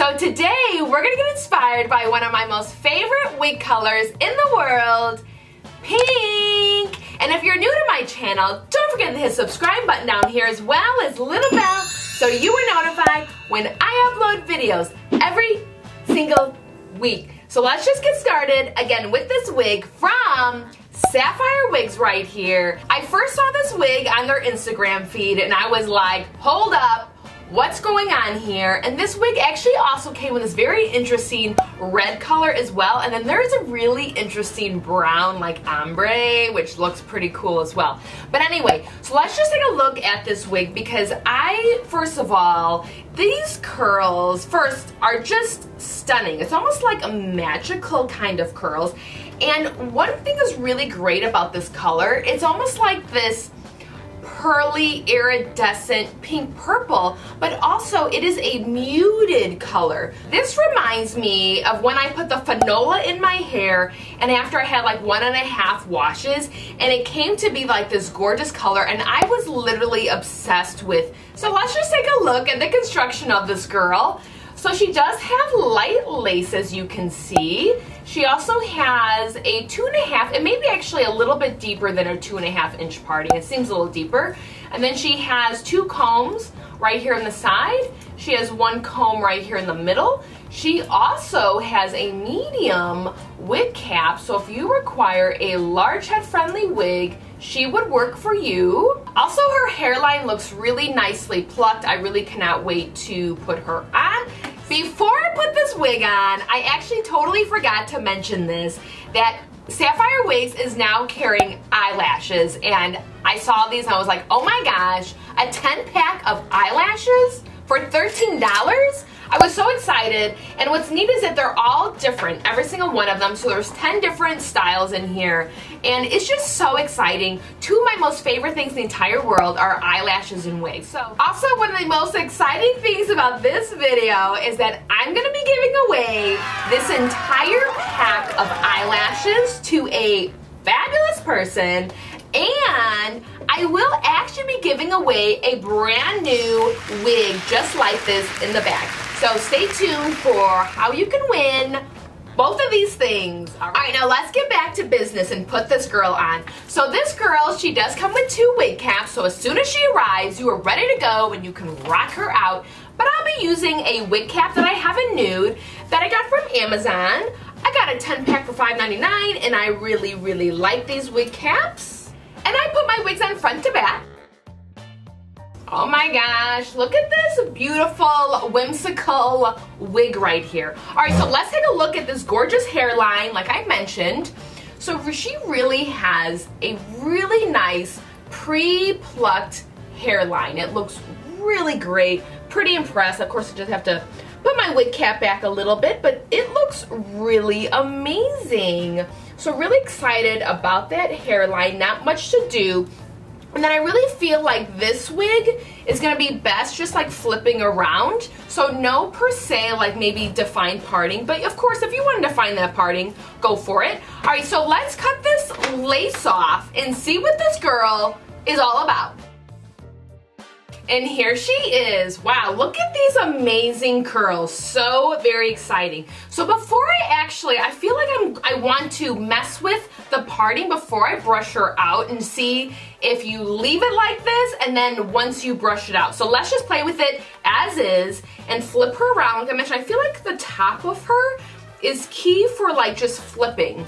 So today we're gonna get inspired by one of my most favorite wig colors in the world, pink. And if you're new to my channel, don't forget to hit the subscribe button down here as well as little bell so you are notified when I upload videos every single week. So let's just get started again with this wig from Sapphire Wigs right here. I first saw this wig on their Instagram feed and I was like, hold up. What's going on here? And this wig actually also came with this very interesting red color as well, and then there's a really interesting brown like ombre which looks pretty cool as well. But anyway, so let's just take a look at this wig because first of all, these curls first are just stunning. It's almost like a magical kind of curls, and one thing is really great about this color, it's almost like this pearly iridescent pink purple, but also it is a muted color. This reminds me of when I put the Fanola in my hair and after I had like 1.5 washes and it came to be like this gorgeous color and I was literally obsessed with. So let's just take a look at the construction of this girl. So she does have light lace, as you can see. She also has a 2.5, it may be actually a little bit deeper than a 2.5 inch parting. It seems a little deeper. And then she has 2 combs right here on the side. She has 1 comb right here in the middle. She also has a medium wig cap, so if you require a large head friendly wig, she would work for you. Also, her hairline looks really nicely plucked. I really cannot wait to put her on. Before I put this wig on, I actually totally forgot to mention this, that Sapphire Wigs is now carrying eyelashes, and I saw these and I was like, oh my gosh, a 10-pack of eyelashes for $13? I was so excited, and what's neat is that they're all different, every single one of them, so there's 10 different styles in here, and it's just so exciting. 2 of my most favorite things in the entire world are eyelashes and wigs. So, also one of the most exciting things about this video is that I'm going to be giving away this entire pack of eyelashes to a fabulous person, and I will actually be giving away a brand new wig just like this in the bag. So stay tuned for how you can win both of these things. All right, now let's get back to business and put this girl on. So this girl, she does come with 2 wig caps, so as soon as she arrives, you are ready to go and you can rock her out. But I'll be using a wig cap that I have in nude that I got from Amazon. I got a 10-pack for $5.99 and I really, really like these wig caps. And I put my wigs on front to back. Oh my gosh, look at this beautiful, whimsical wig right here. All right, so let's take a look at this gorgeous hairline, like I mentioned. So she really has a really nice pre-plucked hairline. It looks really great, pretty impressed. Of course, I just have to put my wig cap back a little bit, but it looks really amazing. So really excited about that hairline, not much to do. And then I really feel like this wig is going to be best just like flipping around. So no per se like maybe defined parting, but of course if you want to define that parting, go for it. Alright, so let's cut this lace off and see what this girl is all about. And here she is. Wow, look at these amazing curls. So very exciting. So before I feel like I want to mess with the parting before I brush her out and see if you leave it like this and then once you brush it out. So let's just play with it as is and flip her around. Like I mentioned, I feel like the top of her is key for like just flipping.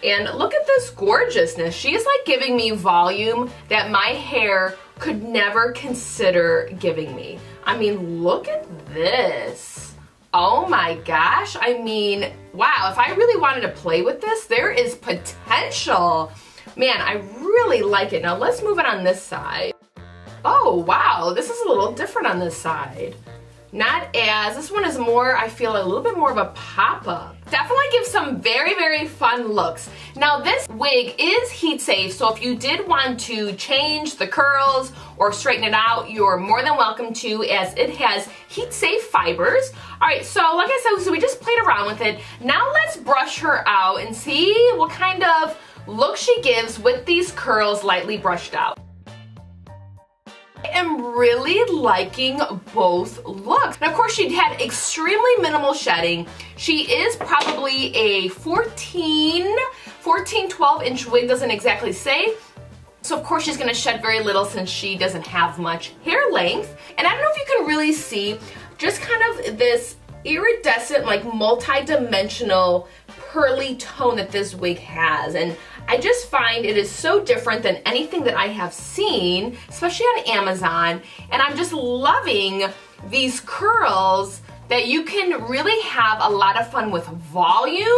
And look at this gorgeousness. She is like giving me volume that my hair could never consider giving me. I mean, look at this. Oh my gosh. I mean, wow, if I really wanted to play with this, there is potential. Man, I really like it. Now let's move it on this side. Oh wow, this is a little different on this side. This one is more, I feel a little bit more of a pop-up. Definitely gives some very, very fun looks. Now this wig is heat safe, so if you did want to change the curls or straighten it out, you're more than welcome to, as it has heat safe fibers. Alright, so like I said, so we just played around with it. Now let's brush her out and see what kind of look she gives with these curls lightly brushed out. am really liking both looks. And of course, she had extremely minimal shedding. She is probably a 14, 12 inch wig, doesn't exactly say. So of course she's gonna shed very little since she doesn't have much hair length. And I don't know if you can really see just kind of this iridescent, like multi-dimensional pearly tone that this wig has. And I just find it is so different than anything that I have seen, especially on Amazon. And I'm just loving these curls that you can really have a lot of fun with volume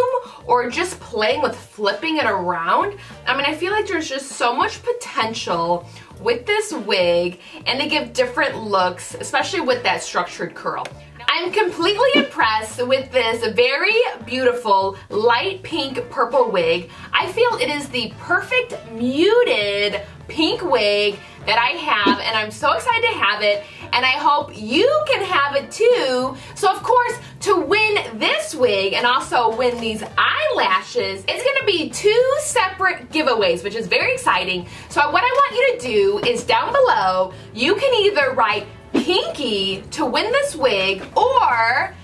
or just playing with flipping it around. I mean, I feel like there's just so much potential with this wig and to give different looks, especially with that structured curl. I'm completely impressed with this very beautiful light pink purple wig. I feel it is the perfect muted pink wig that I have, and I'm so excited to have it, and I hope you can have it too. So of course, to win this wig and also win these eyelashes, it's gonna be 2 separate giveaways, which is very exciting. So what I want you to do is down below, you can either write Pinky to win this wig or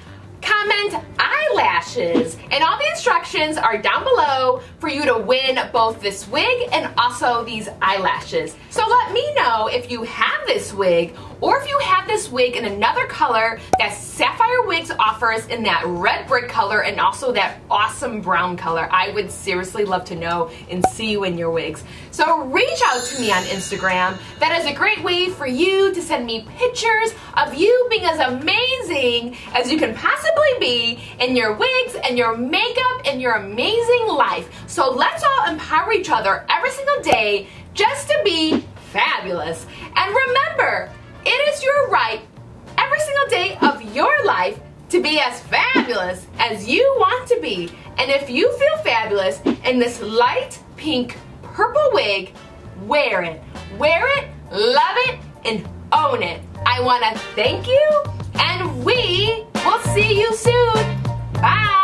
comment eyelashes, and all the instructions are down below for you to win both this wig and also these eyelashes. So let me know if you have this wig or if you have this wig in another color that Sapphire Wigs offers in that red brick color and also that awesome brown color. I would seriously love to know and see you in your wigs. So reach out to me on Instagram. That is a great way for you to send me pictures of you being as amazing as you can possibly be in your wigs and your makeup and your amazing life. So let's all empower each other every single day just to be fabulous. And remember, it is your right every single day of your life to be as fabulous as you want to be. And if you feel fabulous in this light pink purple wig, wear it. Wear it, love it, and own it. I want to thank you, and we will see you soon. Bye.